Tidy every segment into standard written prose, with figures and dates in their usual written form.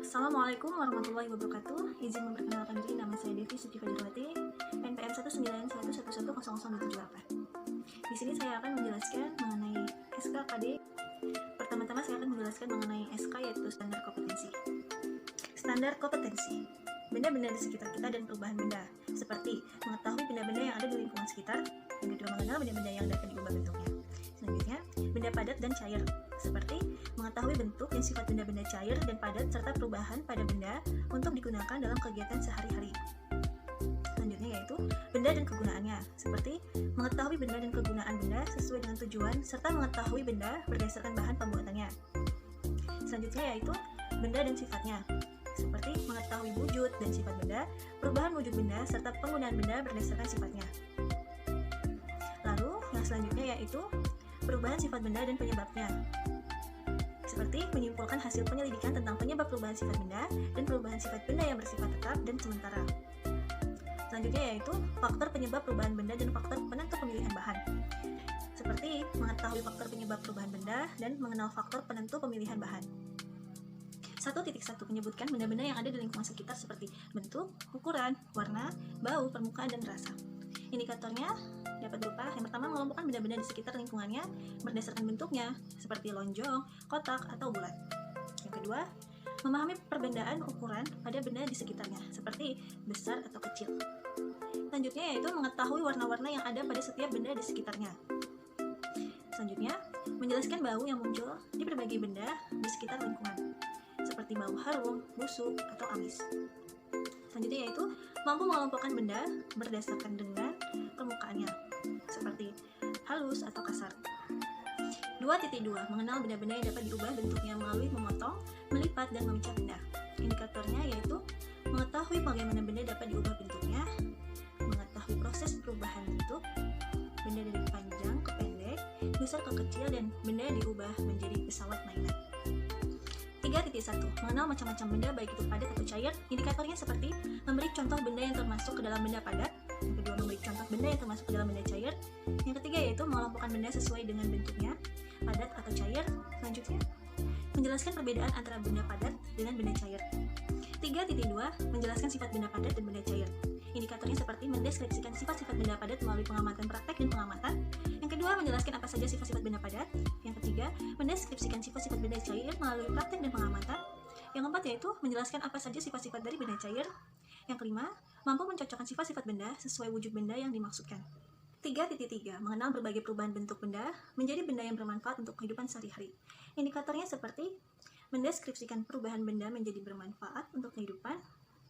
Assalamualaikum warahmatullahi wabarakatuh. Izin memperkenalkan diri, nama saya Devi Suci Fajarwati, NPM 191110028. Di sini saya akan menjelaskan mengenai SKKD. Pertama-tama saya akan menjelaskan mengenai SK, yaitu standar kompetensi. Standar kompetensi, benda-benda di sekitar kita dan perubahan benda, seperti mengetahui benda-benda yang ada di lingkungan sekitar, yang kedua mengenal benda-benda yang dapat diubah bentuknya. Selanjutnya, benda padat dan cair, seperti mengetahui bentuk dan sifat benda-benda cair dan padat serta perubahan pada benda untuk digunakan dalam kegiatan sehari-hari. Selanjutnya yaitu benda dan kegunaannya, seperti mengetahui benda dan kegunaan benda sesuai dengan tujuan serta mengetahui benda berdasarkan bahan pembuatannya. Selanjutnya yaitu benda dan sifatnya, seperti mengetahui wujud dan sifat benda, perubahan wujud benda serta penggunaan benda berdasarkan sifatnya. Lalu yang selanjutnya yaitu perubahan sifat benda dan penyebabnya, seperti menyimpulkan hasil penyelidikan tentang penyebab perubahan sifat benda dan perubahan sifat benda yang bersifat tetap dan sementara. Selanjutnya yaitu faktor penyebab perubahan benda dan faktor penentu pemilihan bahan, seperti mengetahui faktor penyebab perubahan benda dan mengenal faktor penentu pemilihan bahan. 1.1 menyebutkan benda-benda yang ada di lingkungan sekitar seperti bentuk, ukuran, warna, bau, permukaan, dan rasa. Indikatornya dapat berupa yang pertama mengelompokkan benda-benda di sekitar lingkungannya berdasarkan bentuknya seperti lonjong, kotak, atau bulat. Yang kedua, memahami perbedaan ukuran pada benda di sekitarnya seperti besar atau kecil. Selanjutnya yaitu mengetahui warna-warna yang ada pada setiap benda di sekitarnya. Selanjutnya, menjelaskan bau yang muncul di berbagai benda di sekitar lingkungan seperti bau harum, busuk, atau amis. Selanjutnya yaitu mampu mengelompokkan benda berdasarkan dengan permukaannya, seperti halus atau kasar. 2.2 mengenal benda-benda yang dapat diubah bentuknya melalui memotong, melipat, dan memecah benda. Indikatornya yaitu mengetahui bagaimana benda dapat diubah bentuknya, mengetahui proses perubahan bentuk, benda dari panjang ke pendek, besar ke kecil, dan benda diubah menjadi pesawat mainan. 3.1 mengenal macam-macam benda baik itu padat atau cair. Indikatornya seperti memberi contoh benda yang termasuk ke dalam benda padat, yang kedua memberi contoh benda yang termasuk ke dalam benda cair, yang ketiga yaitu mengelompokkan benda sesuai dengan bentuknya, padat atau cair. Selanjutnya menjelaskan perbedaan antara benda padat dengan benda cair. 3.2 menjelaskan sifat benda padat dan benda cair. Indikatornya seperti mendeskripsikan sifat-sifat benda padat melalui pengamatan praktek dan pengamatan. Yang kedua, menjelaskan apa saja sifat-sifat benda padat. Yang ketiga, mendeskripsikan sifat-sifat benda cair melalui praktek dan pengamatan. Yang keempat yaitu menjelaskan apa saja sifat-sifat dari benda cair. Yang kelima, mampu mencocokkan sifat-sifat benda sesuai wujud benda yang dimaksudkan. 3.3 mengenal berbagai perubahan bentuk benda menjadi benda yang bermanfaat untuk kehidupan sehari-hari. Indikatornya seperti mendeskripsikan perubahan benda menjadi bermanfaat untuk kehidupan.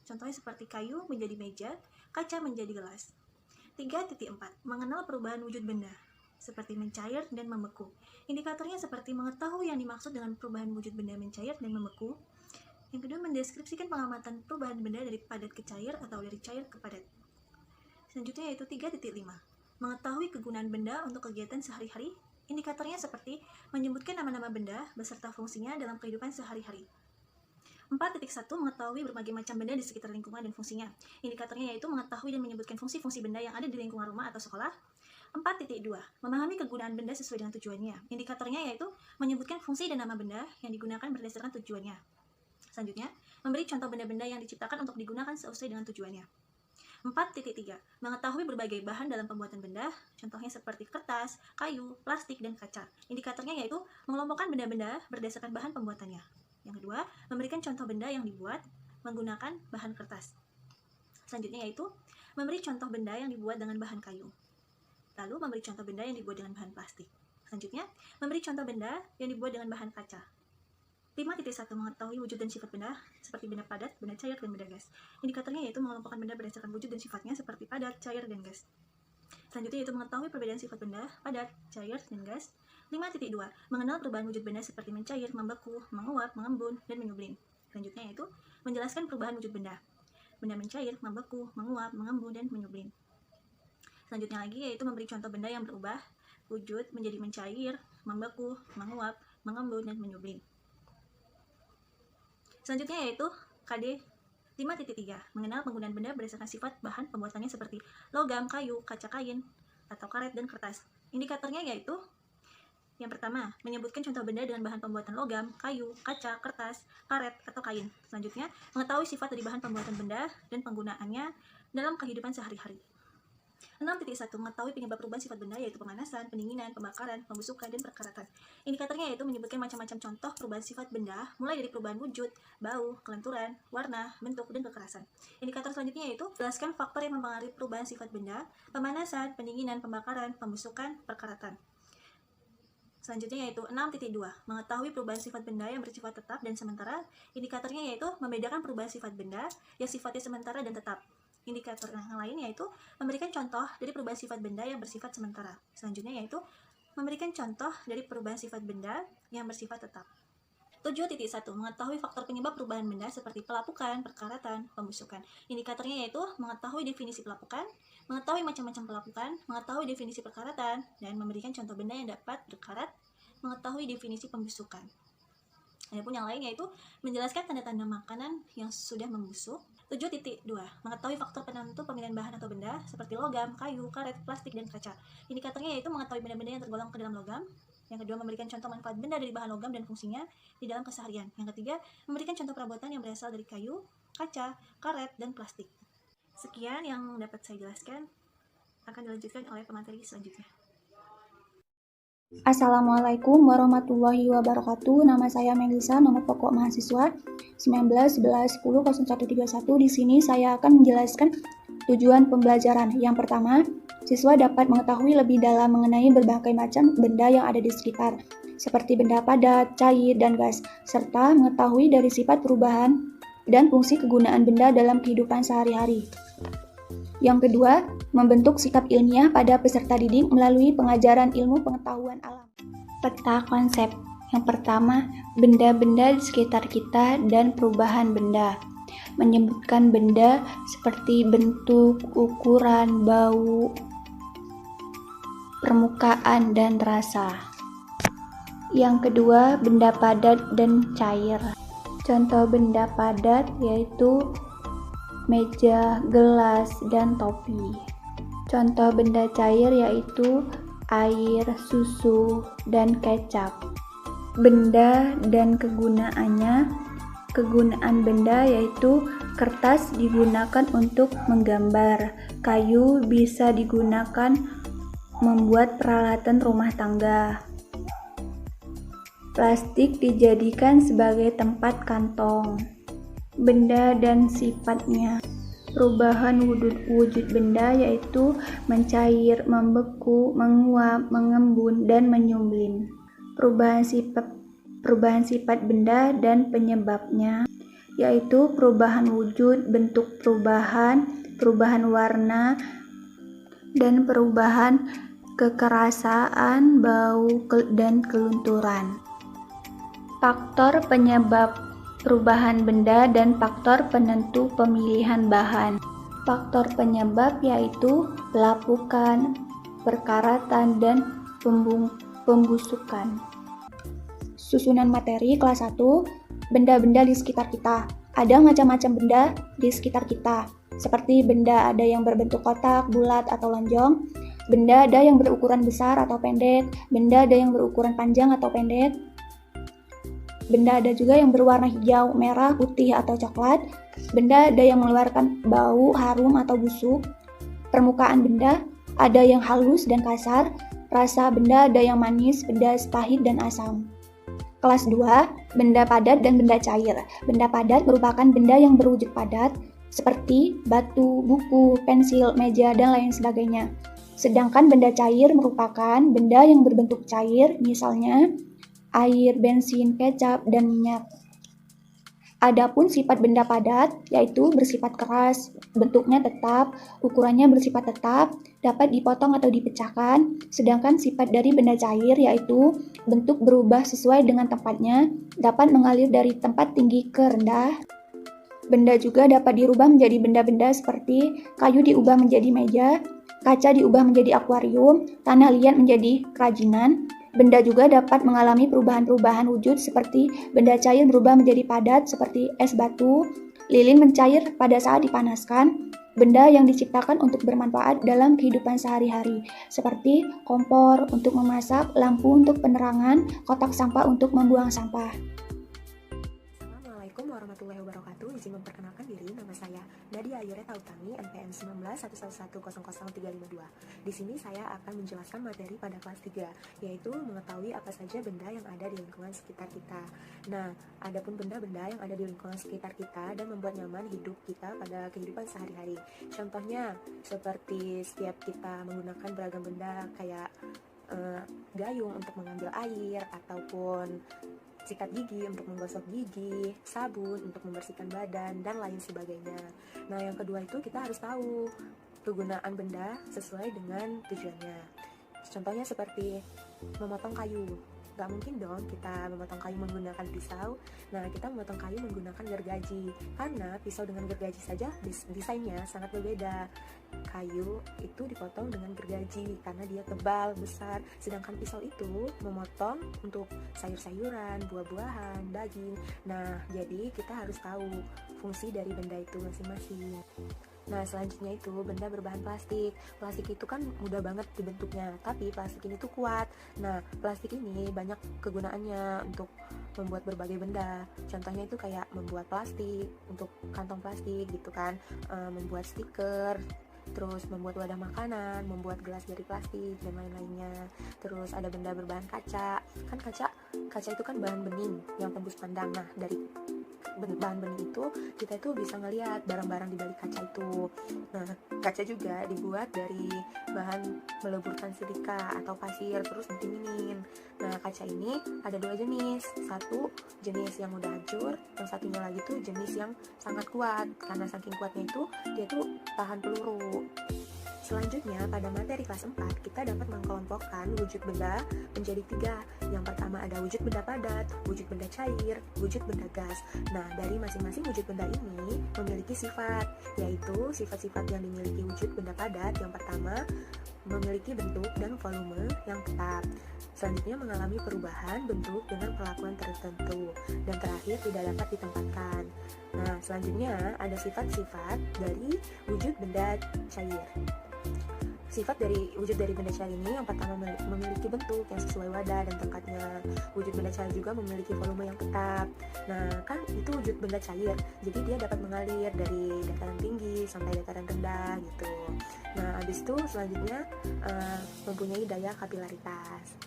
Contohnya seperti kayu menjadi meja, kaca menjadi gelas. 3.4 mengenal perubahan wujud benda seperti mencair dan membeku. Indikatornya seperti mengetahui yang dimaksud dengan perubahan wujud benda mencair dan membeku. Yang kedua, mendeskripsikan pengamatan perubahan benda dari padat ke cair atau dari cair ke padat. Selanjutnya yaitu 3.5 mengetahui kegunaan benda untuk kegiatan sehari-hari. Indikatornya seperti menyebutkan nama-nama benda beserta fungsinya dalam kehidupan sehari-hari. 4.1 mengetahui berbagai macam benda di sekitar lingkungan dan fungsinya. Indikatornya yaitu mengetahui dan menyebutkan fungsi-fungsi benda yang ada di lingkungan rumah atau sekolah. 4.2 memahami kegunaan benda sesuai dengan tujuannya. Indikatornya yaitu menyebutkan fungsi dan nama benda yang digunakan berdasarkan tujuannya. Selanjutnya, memberi contoh benda-benda yang diciptakan untuk digunakan sesuai dengan tujuannya. 4.3 mengetahui berbagai bahan dalam pembuatan benda, contohnya seperti kertas, kayu, plastik, dan kaca. Indikatornya yaitu mengelompokkan benda-benda berdasarkan bahan pembuatannya. Yang kedua, memberikan contoh benda yang dibuat menggunakan bahan kertas. Selanjutnya yaitu memberi contoh benda yang dibuat dengan bahan kayu. Lalu memberi contoh benda yang dibuat dengan bahan plastik. Selanjutnya, memberi contoh benda yang dibuat dengan bahan kaca. 5.1 mengetahui wujud dan sifat benda seperti benda padat, benda cair, dan benda gas. Indikatornya yaitu mengelompokkan benda berdasarkan wujud dan sifatnya seperti padat, cair, dan gas. Selanjutnya yaitu mengetahui perbedaan sifat benda padat, cair, dan gas. 5.2 mengenal perubahan wujud benda seperti mencair, membeku, menguap, mengembun, dan menyublim. Selanjutnya yaitu menjelaskan perubahan wujud benda. Benda mencair, membeku, menguap, mengembun, dan menyublim. Selanjutnya lagi yaitu memberi contoh benda yang berubah wujud menjadi mencair, membeku, menguap, mengembun, dan menyublim. Selanjutnya yaitu KD 5.3 mengenal penggunaan benda berdasarkan sifat bahan pembuatannya seperti logam, kayu, kaca kain, atau karet, dan kertas. Indikatornya yaitu Yang pertama, menyebutkan contoh benda dengan bahan pembuatan logam, kayu, kaca, kertas, karet, atau kain. Selanjutnya, mengetahui sifat dari bahan pembuatan benda dan penggunaannya dalam kehidupan sehari-hari. 6.1 Mengetahui penyebab perubahan sifat benda yaitu pemanasan, pendinginan, pembakaran, pembusukan, dan perkaratan. Indikatornya yaitu menyebutkan macam-macam contoh perubahan sifat benda, mulai dari perubahan wujud, bau, kelenturan, warna, bentuk, dan kekerasan. Indikator selanjutnya yaitu jelaskan faktor yang mempengaruhi perubahan sifat benda, pemanasan, pendinginan, pembakaran, pembusukan, perkaratan. Selanjutnya yaitu 6.2 Mengetahui perubahan sifat benda yang bersifat tetap dan sementara. Indikatornya yaitu membedakan perubahan sifat benda yang sifatnya sementara dan tetap. Indikator yang lain yaitu memberikan contoh dari perubahan sifat benda yang bersifat sementara. Selanjutnya yaitu memberikan contoh dari perubahan sifat benda yang bersifat tetap. 7.1 Mengetahui faktor penyebab perubahan benda seperti pelapukan, perkaratan, pembusukan. Indikatornya yaitu mengetahui definisi pelapukan, mengetahui macam-macam pelapukan, mengetahui definisi perkaratan, dan memberikan contoh benda yang dapat berkarat, mengetahui definisi pembusukan. Adapun yang lain yaitu menjelaskan tanda-tanda makanan yang sudah membusuk. 7.2 Mengetahui faktor penentu pemilihan bahan atau benda seperti logam, kayu, karet, plastik, dan kaca. Indikatornya yaitu mengetahui benda-benda yang tergolong ke dalam logam. Yang kedua, memberikan contoh manfaat benda dari bahan logam dan fungsinya di dalam keseharian. Yang ketiga, memberikan contoh perabotan yang berasal dari kayu, kaca, karet, dan plastik. Sekian yang dapat saya jelaskan, akan dilanjutkan oleh pemateri selanjutnya. Assalamualaikum warahmatullahi wabarakatuh. Nama saya Melisa, nomor pokok mahasiswa 1911100131. Di sini saya akan menjelaskan tujuan pembelajaran. Yang pertama, siswa dapat mengetahui lebih dalam mengenai berbagai macam benda yang ada di sekitar, seperti benda padat, cair, dan gas, serta mengetahui dari sifat perubahan dan fungsi kegunaan benda dalam kehidupan sehari-hari. Yang kedua, membentuk sikap ilmiah pada peserta didik melalui pengajaran ilmu pengetahuan alam. Peta konsep. Yang pertama, benda-benda di sekitar kita dan perubahan benda. Menyebutkan benda seperti bentuk, ukuran, bau, permukaan, dan rasa. Yang kedua, benda padat dan cair. Contoh benda padat yaitu meja, gelas, dan topi. Contoh benda cair yaitu air, susu, dan kecap. Benda dan kegunaannya. Kegunaan benda yaitu kertas digunakan untuk menggambar, kayu bisa digunakan membuat peralatan rumah tangga, plastik dijadikan sebagai tempat kantong. Benda dan sifatnya. Perubahan wujud benda yaitu mencair, membeku, menguap, mengembun, dan menyumblim. Perubahan sifat benda dan penyebabnya yaitu perubahan wujud, bentuk perubahan warna, dan perubahan kekerasaan, bau, dan kelunturan. Faktor penyebab perubahan benda dan faktor penentu pemilihan bahan. Faktor penyebab yaitu pelapukan, perkaratan, dan pembusukan. Susunan materi kelas 1, benda-benda di sekitar kita. Ada macam-macam benda di sekitar kita, seperti benda ada yang berbentuk kotak, bulat, atau lonjong, benda ada yang berukuran besar atau pendek, benda ada yang berukuran panjang atau pendek, benda ada juga yang berwarna hijau, merah, putih, atau coklat. Benda ada yang mengeluarkan bau, harum, atau busuk. Permukaan benda ada yang halus dan kasar. Rasa benda ada yang manis, pedas, pahit, dan asam. Kelas 2, benda padat dan benda cair. Benda padat merupakan benda yang berwujud padat, seperti batu, buku, pensil, meja, dan lain sebagainya. Sedangkan benda cair merupakan benda yang berbentuk cair, misalnya air, bensin, kecap, dan minyak. Adapun sifat benda padat yaitu bersifat keras, bentuknya tetap, ukurannya bersifat tetap, dapat dipotong atau dipecahkan. Sedangkan sifat dari benda cair yaitu bentuk berubah sesuai dengan tempatnya, dapat mengalir dari tempat tinggi ke rendah. Benda juga dapat dirubah menjadi benda-benda seperti kayu diubah menjadi meja, kaca diubah menjadi akuarium, tanah liat menjadi kerajinan. Benda juga dapat mengalami perubahan-perubahan wujud seperti benda cair berubah menjadi padat seperti es batu, lilin mencair pada saat dipanaskan, Benda yang diciptakan untuk bermanfaat dalam kehidupan sehari-hari, seperti kompor untuk memasak, lampu untuk penerangan, kotak sampah untuk membuang sampah. Assalamualaikum warahmatullahi wabarakatuh. Izin memperkenalkan diri, nama saya Nadia Ayureta Utami, NPM 1911100352. Di sini saya akan menjelaskan materi pada kelas 3, yaitu mengetahui apa saja benda yang ada di lingkungan sekitar kita. Nah, adapun benda-benda yang ada di lingkungan sekitar kita dan membuat nyaman hidup kita pada kehidupan sehari-hari. Contohnya, seperti setiap kita menggunakan beragam benda kayak gayung untuk mengambil air, ataupun sikat gigi untuk menggosok gigi, sabun untuk membersihkan badan, dan lain sebagainya. Nah, yang kedua itu kita harus tahu kegunaan benda sesuai dengan tujuannya. Contohnya seperti memotong kayu. Gak mungkin dong kita memotong kayu menggunakan pisau. Nah, kita memotong kayu menggunakan gergaji, karena pisau dengan gergaji saja desainnya sangat berbeda. Kayu itu dipotong dengan gergaji karena dia tebal, besar, sedangkan pisau itu memotong untuk sayur-sayuran, buah-buahan, daging. Nah, jadi kita harus tahu fungsi dari benda itu masing-masing. Nah, selanjutnya itu benda berbahan plastik. Plastik itu kan mudah banget dibentuknya, tapi plastik ini tuh kuat. Nah, plastik ini banyak kegunaannya untuk membuat berbagai benda. Contohnya itu kayak membuat plastik, untuk kantong plastik gitu kan, membuat stiker, terus membuat wadah makanan, membuat gelas dari plastik, dan lain-lainnya. Terus ada benda berbahan kaca. Kan kaca itu kan bahan bening yang tembus pandang. Nah, dari bahan bening itu kita itu bisa ngelihat barang-barang di balik kaca itu. Nah, kaca juga dibuat dari bahan meleburkan silika atau pasir terus didinginin. Nah, kaca ini ada dua jenis. Satu jenis yang mudah hancur, yang satunya lagi tuh jenis yang sangat kuat. Karena saking kuatnya itu dia tuh tahan peluru. Selanjutnya, pada materi kelas 4, kita dapat mengkelompokkan wujud benda menjadi 3. Yang pertama ada wujud benda padat, wujud benda cair, wujud benda gas. Nah, dari masing-masing wujud benda ini memiliki sifat, yaitu sifat-sifat yang dimiliki wujud benda padat. Yang pertama, memiliki bentuk dan volume yang tetap. Selanjutnya, mengalami perubahan bentuk dengan perlakuan tertentu. Dan terakhir, tidak dapat ditempatkan. Nah, selanjutnya ada sifat-sifat dari wujud benda cair. Sifat dari wujud dari benda cair ini yang pertama memiliki bentuk yang sesuai wadah dan tempatnya. Wujud benda cair juga memiliki volume yang tetap. Nah, kan itu wujud benda cair, jadi dia dapat mengalir dari dataran tinggi sampai dataran rendah gitu. Nah, habis itu selanjutnya mempunyai daya kapilaritas.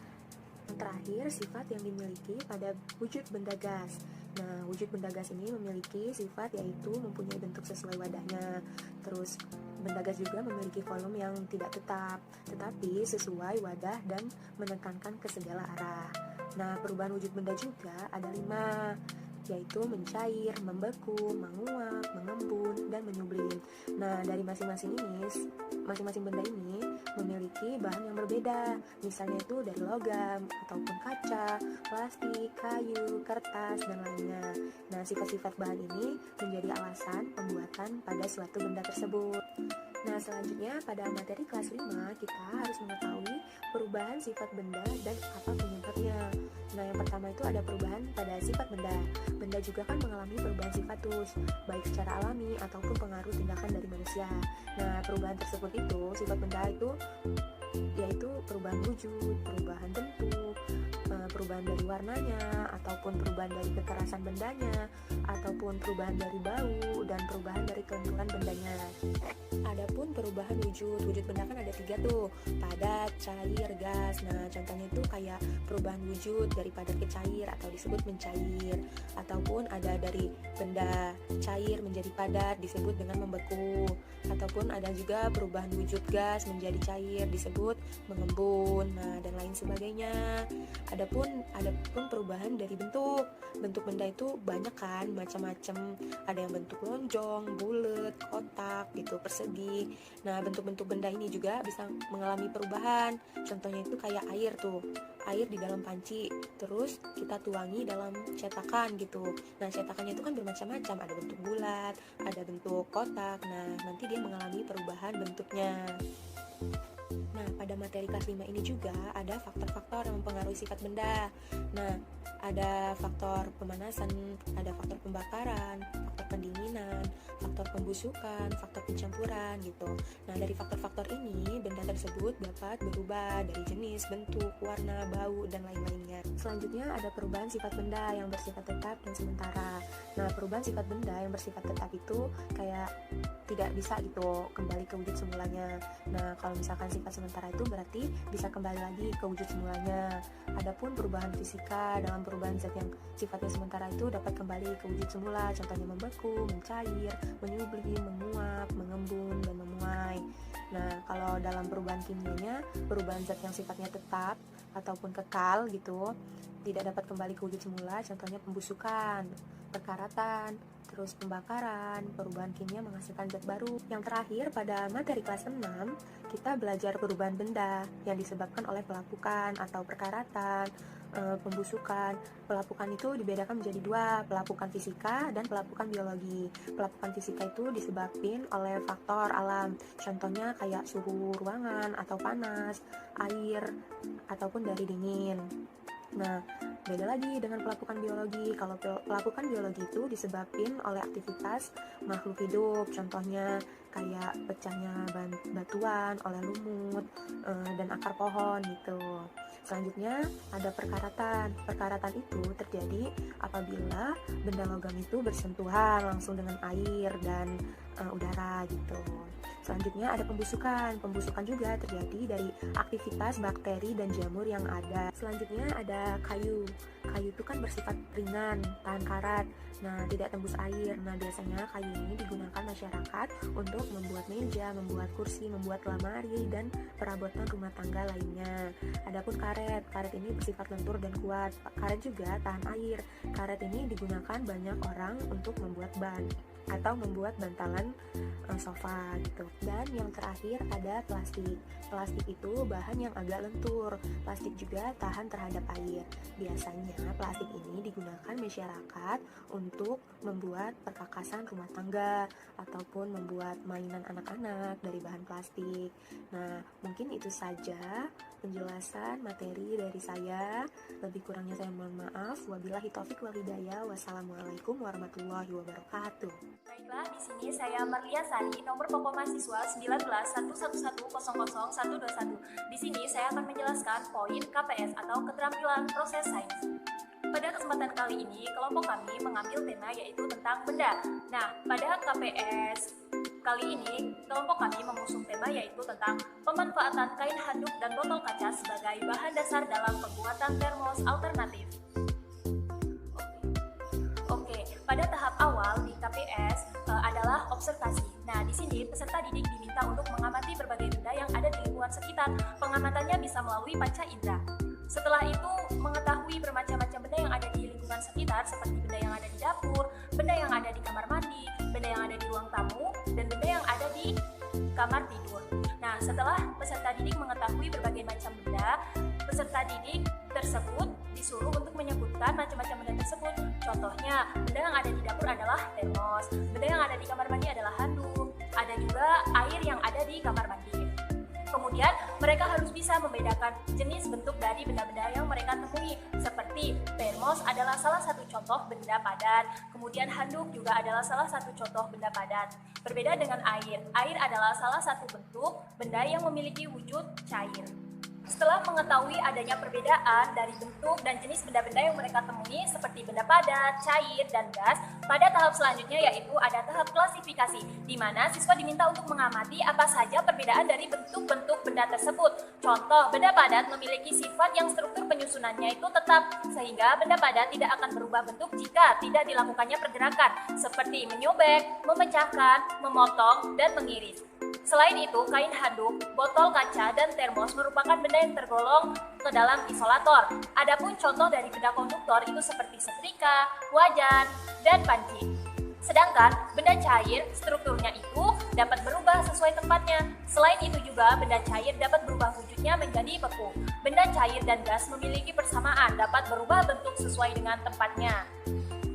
Yang terakhir, sifat yang dimiliki pada wujud benda gas. Nah, wujud benda gas ini memiliki sifat yaitu mempunyai bentuk sesuai wadahnya. Terus, benda gas juga memiliki volume yang tidak tetap, tetapi sesuai wadah dan menekankan ke segala arah. Nah, perubahan wujud benda juga ada 5, yaitu mencair, membeku, menguap, mengembun, dan menyublim. Nah, dari masing-masing benda ini memiliki bahan yang berbeda. Misalnya itu dari logam, ataupun kaca, plastik, kayu, kertas, dan lainnya. Nah, sifat-sifat bahan ini menjadi alasan pembuatan pada suatu benda tersebut. Nah, selanjutnya pada materi kelas 5 kita harus mengetahui perubahan sifat benda dan apa penyebabnya. Nah, yang pertama itu ada perubahan pada sifat benda. Benda juga kan mengalami perubahan sifatus, baik secara alami ataupun pengaruh tindakan dari manusia. Nah, perubahan tersebut itu, sifat benda itu yaitu perubahan wujud, perubahan bentuk, perubahan dari warnanya, ataupun perubahan dari kekerasan bendanya, ataupun perubahan dari bau, dan perubahan dari kelenturan bendanya. Adapun perubahan wujud benda kan ada 3 tuh, padat, cair, gas. Nah, contohnya itu kayak perubahan wujud dari padat ke cair atau disebut mencair, ataupun ada dari benda cair menjadi padat disebut dengan membeku, ataupun ada juga perubahan wujud gas menjadi cair disebut mengembun, nah, dan lain sebagainya. Adapun perubahan dari bentuk benda itu banyak kan, macam-macam. Ada yang bentuk lonjong, bulat, kotak gitu, persegi. Nah, bentuk-bentuk benda ini juga bisa mengalami perubahan. Contohnya itu kayak air tuh, air di dalam panci, terus kita tuangi dalam cetakan gitu. Nah, cetakannya itu kan bermacam-macam, ada bentuk bulat, ada bentuk kotak. Nah, nanti dia mengalami perubahan bentuknya. Nah, pada materi kelas 5 ini juga ada faktor-faktor yang mempengaruhi sifat benda. Nah, ada faktor pemanasan, ada faktor pembakaran, faktor pendinginan, faktor pembusukan, faktor pencampuran gitu. Nah, dari faktor-faktor ini, benda tersebut dapat berubah dari jenis, bentuk, warna, bau, dan lain-lainnya. Selanjutnya ada perubahan sifat benda yang bersifat tetap dan sementara. Nah, perubahan sifat benda yang bersifat tetap itu kayak tidak bisa gitu kembali ke wujud semulanya. Nah, kalau misalkan sifat sementara itu berarti bisa kembali lagi ke wujud semulanya. Adapun perubahan fisika dalam perubahan zat yang sifatnya sementara itu dapat kembali ke wujud semula, contohnya membeku, mencair, menyublim, menguap, mengembun, dan memuai. Nah, kalau dalam perubahan kimianya, perubahan zat yang sifatnya tetap ataupun kekal gitu tidak dapat kembali ke wujud semula, contohnya pembusukan, perkaratan, terus pembakaran, perubahan kimia menghasilkan zat baru. Yang terakhir, pada materi kelas 6, kita belajar perubahan benda yang disebabkan oleh pelapukan atau perkaratan, pembusukan. Pelapukan itu dibedakan menjadi dua, pelapukan fisika dan pelapukan biologi. Pelapukan fisika itu disebabkan oleh faktor alam, contohnya kayak suhu ruangan atau panas, air, ataupun dari dingin. Nah, beda lagi dengan pelapukan biologi. Kalau pelapukan biologi itu disebabkan oleh aktivitas makhluk hidup, contohnya kayak pecahnya batuan oleh lumut dan akar pohon gitu. Selanjutnya ada perkaratan. Perkaratan itu terjadi apabila benda logam itu bersentuhan langsung dengan air dan udara gitu. Selanjutnya ada pembusukan. Pembusukan juga terjadi dari aktivitas bakteri dan jamur yang ada. Selanjutnya ada kayu. Kayu itu kan bersifat ringan, tahan karat, nah tidak tembus air. Nah, biasanya kayu ini digunakan masyarakat untuk membuat meja, membuat kursi, membuat lemari, dan perabotan rumah tangga lainnya. Adapun karet. Karet ini bersifat lentur dan kuat. Karet juga tahan air. Karet ini digunakan banyak orang untuk membuat ban atau membuat bantalan sofa gitu. Dan yang terakhir ada plastik. Plastik itu bahan yang agak lentur. Plastik juga tahan terhadap air. Biasanya plastik ini digunakan masyarakat untuk membuat perkakasan rumah tangga ataupun membuat mainan anak-anak dari bahan plastik. Nah, mungkin itu saja penjelasan materi dari saya. Lebih kurangnya saya mohon maaf. Wabillahi taufik wal hidayah. Wassalamualaikum warahmatullahi wabarakatuh. Baiklah, di sini saya Marlia Sari, nomor pokok mahasiswa 1911100121. Di sini saya akan menjelaskan poin KPS atau keterampilan proses sains. Pada kesempatan kali ini, kelompok kami mengambil tema yaitu tentang benda. Nah, pada KPS kali ini, kelompok kami mengusung tema yaitu tentang pemanfaatan kain handuk dan botol kaca sebagai bahan dasar dalam pembuatan termos alternatif. Pada tahap awal di KPS adalah observasi. Nah, di sini peserta didik diminta untuk mengamati berbagai benda yang ada di lingkungan sekitar. Pengamatannya bisa melalui panca indera. Setelah itu, mengetahui bermacam-macam benda yang ada di lingkungan sekitar, seperti benda yang ada di dapur, benda yang ada di kamar mandi, benda yang ada di ruang tamu, dan benda yang ada di kamar tidur. Nah, setelah peserta didik mengetahui berbagai macam benda, peserta didik tersebut disuruh untuk menyebutkan macam-macam benda tersebut. Contohnya, benda yang ada di dapur adalah termos, benda yang ada di kamar mandi adalah handuk, ada juga air yang ada di kamar mandi. Kemudian, mereka harus bisa membedakan jenis bentuk dari benda-benda yang mereka temui, seperti termos adalah salah satu contoh benda padat, kemudian handuk juga adalah salah satu contoh benda padat. Berbeda dengan air adalah salah satu bentuk benda yang memiliki wujud cair. Setelah mengetahui adanya perbedaan dari bentuk dan jenis benda-benda yang mereka temui seperti benda padat, cair, dan gas, pada tahap selanjutnya yaitu ada tahap klasifikasi, di mana siswa diminta untuk mengamati apa saja perbedaan dari bentuk-bentuk benda tersebut. Contoh, benda padat memiliki sifat yang struktur penyusunannya itu tetap, sehingga benda padat tidak akan berubah bentuk jika tidak dilakukannya pergerakan, seperti menyobek, memecahkan, memotong, dan mengiris. Selain itu, kain handuk, botol kaca, dan termos merupakan benda yang tergolong ke dalam isolator. Adapun contoh dari benda konduktor itu seperti setrika, wajan, dan panci. Sedangkan benda cair, strukturnya itu dapat berubah sesuai tempatnya. Selain itu juga, benda cair dapat berubah wujudnya menjadi beku. Benda cair dan gas memiliki persamaan, dapat berubah bentuk sesuai dengan tempatnya.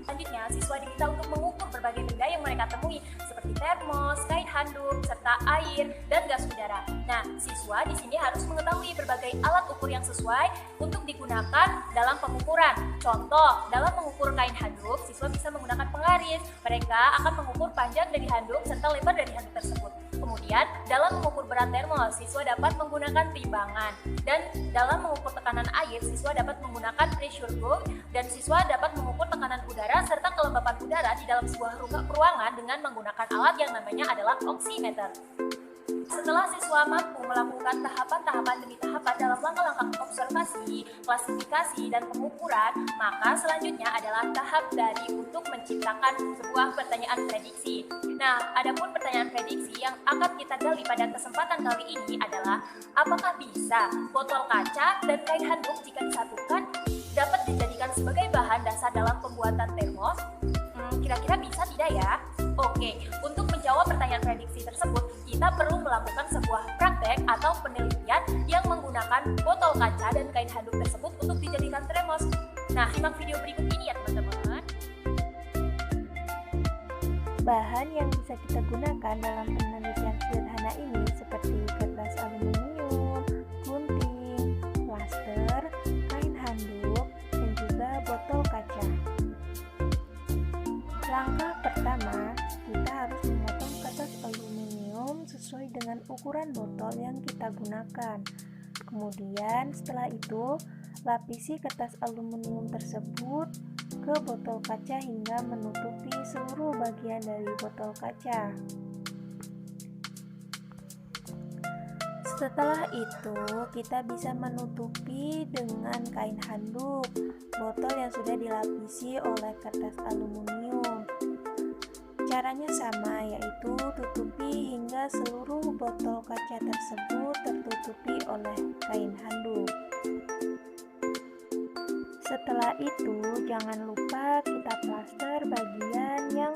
Selanjutnya, siswa diminta untuk mengukur berbagai benda yang mereka temui seperti termos, kain handuk, serta air dan gas udara. Nah, siswa di sini harus mengetahui berbagai alat ukur yang sesuai untuk digunakan dalam pengukuran. Contoh, dalam mengukur kain handuk, siswa bisa menggunakan penggaris. Mereka akan mengukur panjang dari handuk serta lebar dari handuk tersebut. Kemudian, dalam mengukur berat termos, siswa dapat menggunakan timbangan. Dan dalam mengukur tekanan air, siswa dapat menggunakan pressure gauge, dan siswa dapat mengukur tekanan udara serta kelembapan udara di dalam sebuah ruangan dengan menggunakan alat yang namanya adalah oximeter. Setelah siswa mampu melakukan tahapan-tahapan demi tahapan dalam langkah-langkah observasi, klasifikasi, dan pengukuran, maka selanjutnya adalah tahap dari untuk menciptakan sebuah pertanyaan prediksi. Nah, adapun pertanyaan prediksi yang akan kita gali pada kesempatan kali ini adalah, apakah bisa botol kaca dan kain handuk jika disatukan dapat dijadikan sebagai bahan dasar dalam pembuatan termos? Kira-kira bisa tidak ya? Oke, untuk menjawab pertanyaan prediksi tersebut, kita perlu melakukan sebuah praktek atau penelitian yang menggunakan botol kaca dan kain handuk tersebut untuk dijadikan termos. Nah, simak video berikut ini ya teman-teman. Bahan yang bisa kita gunakan dalam penelitian sederhana ini seperti kertas aluminium, gunting, plaster, kain handuk, dan juga botol kaca. Langkah pertama, kita harus memotong kertas aluminium sesuai dengan ukuran botol yang kita gunakan. Kemudian setelah itu, lapisi kertas aluminium tersebut ke botol kaca hingga menutupi seluruh bagian dari botol kaca. Setelah itu, kita bisa menutupi dengan kain handuk botol yang sudah dilapisi oleh kertas aluminium. Caranya sama, yaitu tutupi hingga seluruh botol kaca tersebut tertutupi oleh kain handuk. Setelah itu, jangan lupa kita plaster bagian yang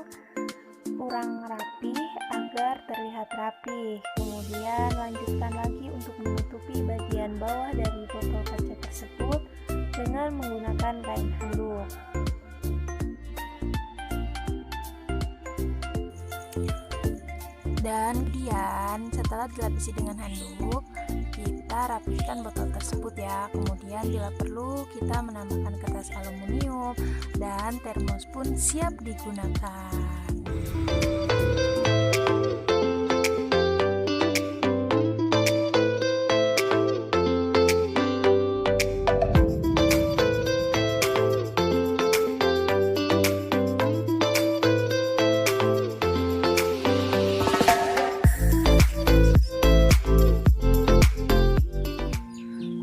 kurang rapi agar terlihat rapi. Kemudian lanjutkan lagi untuk menutupi bagian bawah dari botol kaca tersebut dengan menggunakan kain handuk. Dan kemudian setelah dilapisi dengan handuk, kita rapihkan botol tersebut ya. Kemudian bila perlu kita menambahkan kertas aluminium dan termos pun siap digunakan.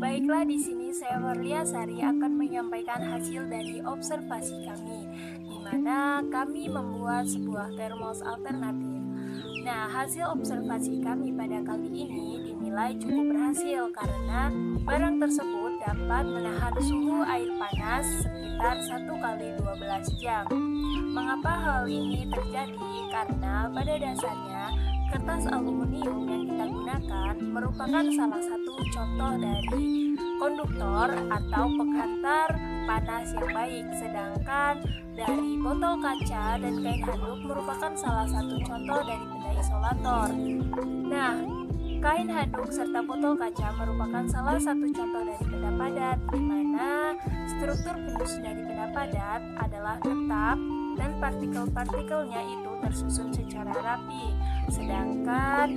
Baiklah, di sini saya Warlia Sari akan menyampaikan hasil dari observasi kami, di mana kami membuat sebuah termos alternatif. Nah, hasil observasi kami pada kali ini dinilai cukup berhasil karena barang tersebut dapat menahan suhu air panas sekitar 1x12 jam. Mengapa hal ini terjadi? Karena pada dasarnya kertas aluminium yang kita gunakan merupakan salah satu contoh dari konduktor atau penghantar panas yang baik, sedangkan dari botol kaca dan kain handuk merupakan salah satu contoh dari benda isolator. Nah, kain handuk serta botol kaca merupakan salah satu contoh dari benda padat, di mana struktur pendus dari benda padat adalah tetap dan partikel-partikelnya itu tersusun secara rapi. Sedangkan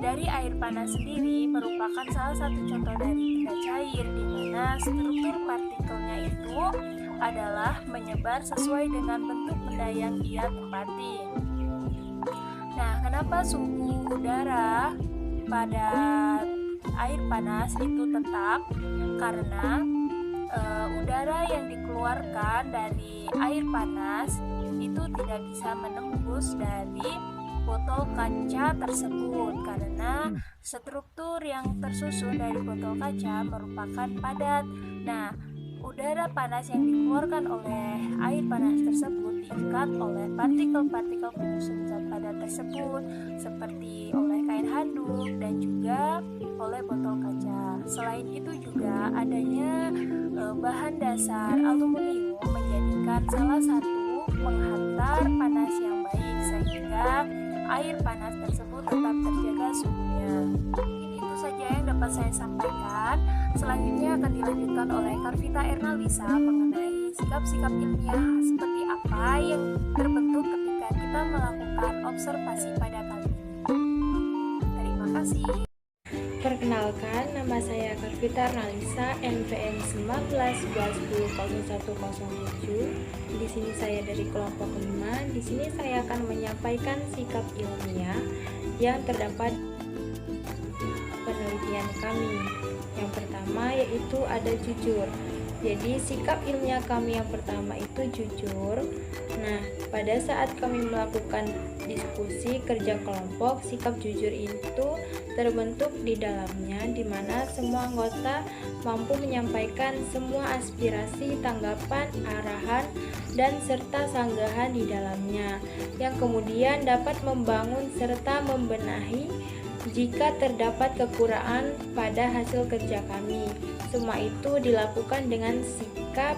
dari air panas sendiri merupakan salah satu contoh dari benda cair, di mana struktur partikelnya itu adalah menyebar sesuai dengan bentuk benda yang ia tempati. Nah, kenapa suhu udara pada air panas itu tetap? Karena udara yang dikeluarkan dari air panas itu tidak bisa menembus dari botol kaca tersebut karena struktur yang tersusun dari botol kaca merupakan padat. Nah, udara panas yang dikeluarkan oleh air panas tersebut diikat oleh partikel-partikel penyusun zat padat tersebut seperti oleh kain handuk dan juga oleh botol kaca. Selain itu juga adanya bahan dasar aluminium menjadikan salah satu untuk menghantar panas yang baik sehingga air panas tersebut tetap terjaga suhunya. Mungkin itu saja yang dapat saya sampaikan. Selanjutnya akan dilanjutkan oleh Karvita Ernalisa mengenai sikap-sikap ilmiah seperti apa yang terbentuk ketika kita melakukan observasi pada kali ini. Terima kasih. Perkenalkan, nama saya Karvita Ernalisa, NPM 1912100107. Di sini saya dari kelompok 5. Di sini saya akan menyampaikan sikap ilmiah yang terdapat penelitian kami. Yang pertama yaitu ada jujur. Jadi sikap ilmiah kami yang pertama itu jujur. Nah, pada saat kami melakukan diskusi kerja kelompok, sikap jujur itu terbentuk di dalamnya, di mana semua anggota mampu menyampaikan semua aspirasi, tanggapan, arahan, dan serta sanggahan di dalamnya, yang kemudian dapat membangun serta membenahi jika terdapat kekurangan pada hasil kerja kami. Semua itu dilakukan dengan sikap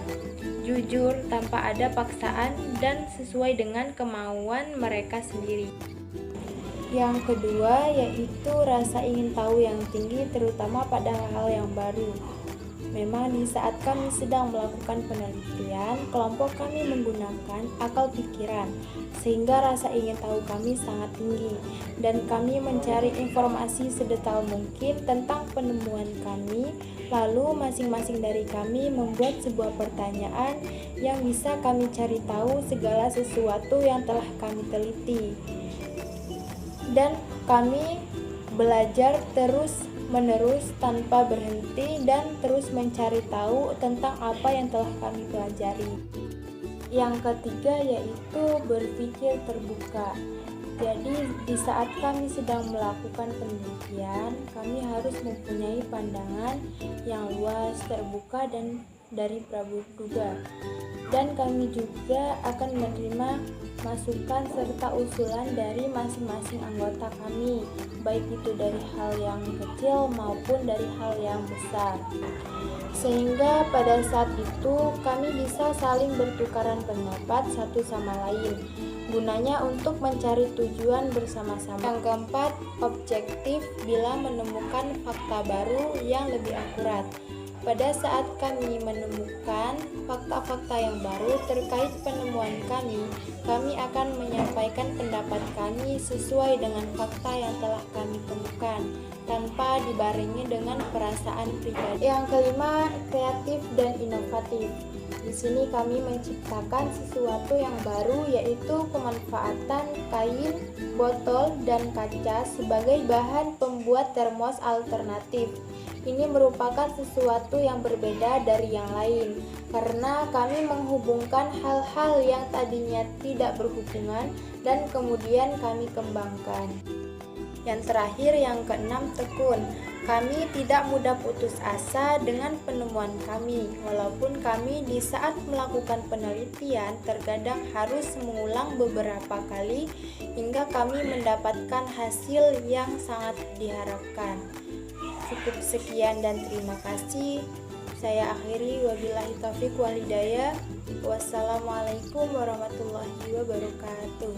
jujur tanpa ada paksaan dan sesuai dengan kemauan mereka sendiri. Yang kedua yaitu rasa ingin tahu yang tinggi, terutama pada hal-hal yang baru. Memang di saat kami sedang melakukan penelitian, kelompok kami menggunakan akal pikiran, sehingga rasa ingin tahu kami sangat tinggi, dan kami mencari informasi sedetail mungkin tentang penemuan kami. Lalu masing-masing dari kami membuat sebuah pertanyaan yang bisa kami cari tahu segala sesuatu yang telah kami teliti. Dan kami belajar terus-menerus tanpa berhenti dan terus mencari tahu tentang apa yang telah kami pelajari. Yang ketiga yaitu berpikir terbuka. Jadi di saat kami sedang melakukan penelitian, kami harus mempunyai pandangan yang luas, terbuka, dan dari praduga. Dan kami juga akan menerima masukan serta usulan dari masing-masing anggota kami, baik itu dari hal yang kecil maupun dari hal yang besar. Sehingga pada saat itu kami bisa saling bertukaran pendapat satu sama lain, gunanya untuk mencari tujuan bersama-sama. Yang keempat, objektif bila menemukan fakta baru yang lebih akurat. Pada saat kami menemukan fakta-fakta yang baru terkait penemuan kami akan menyampaikan pendapat kami sesuai dengan fakta yang telah kami temukan, tanpa dibarengi dengan perasaan pribadi. Yang kelima, kreatif dan inovatif. Di sini kami menciptakan sesuatu yang baru, yaitu pemanfaatan kain, botol, dan kaca sebagai bahan pembuat termos alternatif. Ini merupakan sesuatu yang berbeda dari yang lain, karena kami menghubungkan hal-hal yang tadinya tidak berhubungan dan kemudian kami kembangkan. Yang terakhir, yang keenam, tekun. Kami tidak mudah putus asa dengan penemuan kami, walaupun kami di saat melakukan penelitian terkadang harus mengulang beberapa kali hingga kami mendapatkan hasil yang sangat diharapkan. Cukup sekian dan terima kasih. Saya akhiri, wabillahi taufiq wal hidayah. Wassalamualaikum warahmatullahi wabarakatuh.